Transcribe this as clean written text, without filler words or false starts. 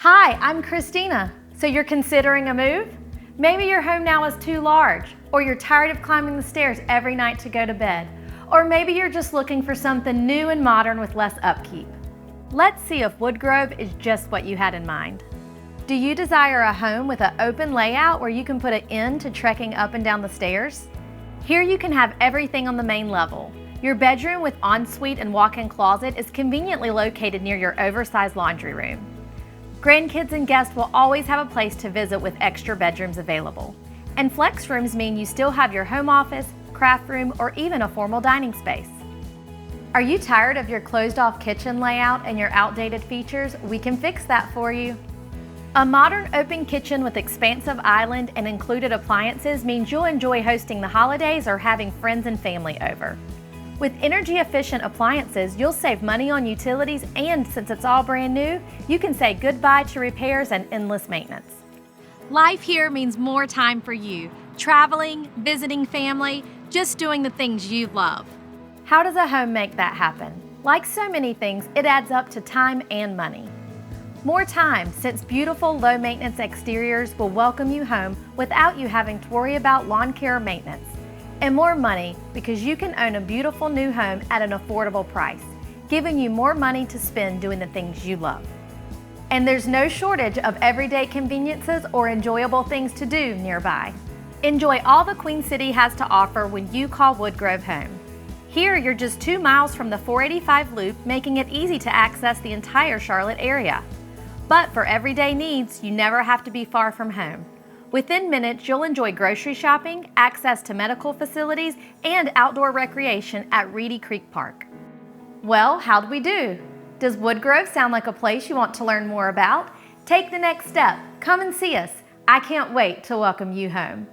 Hi, I'm Christina. So you're considering a move? Maybe your home now is too large, or you're tired of climbing the stairs every night to go to bed, or maybe you're just looking for something new and modern with less upkeep. Let's see if Woodgrove is just what you had in mind. Do you desire a home with an open layout where you can put an end to trekking up and down the stairs? Here you can have everything on the main level. Your bedroom with ensuite and walk-in closet is conveniently located near your oversized laundry room. Grandkids and guests will always have a place to visit with extra bedrooms available. And flex rooms mean you still have your home office, craft room, or even a formal dining space. Are you tired of your closed-off kitchen layout and your outdated features? We can fix that for you. A modern open kitchen with expansive island and included appliances means you'll enjoy hosting the holidays or having friends and family over. With energy-efficient appliances, you'll save money on utilities, and since it's all brand new, you can say goodbye to repairs and endless maintenance. Life here means more time for you, traveling, visiting family, just doing the things you love. How does a home make that happen? Like so many things, it adds up to time and money. More time, since beautiful, low-maintenance exteriors will welcome you home without you having to worry about lawn care or maintenance. And more money, because you can own a beautiful new home at an affordable price, giving you more money to spend doing the things you love. And there's no shortage of everyday conveniences or enjoyable things to do nearby. Enjoy all the Queen City has to offer when you call Woodgrove home. Here, you're just 2 miles from the 485 loop, making it easy to access the entire Charlotte area. But for everyday needs, you never have to be far from home. Within minutes, you'll enjoy grocery shopping, access to medical facilities, and outdoor recreation at Reedy Creek Park. Well, how'd we do? Does Woodgrove sound like a place you want to learn more about? Take the next step. Come and see us. I can't wait to welcome you home.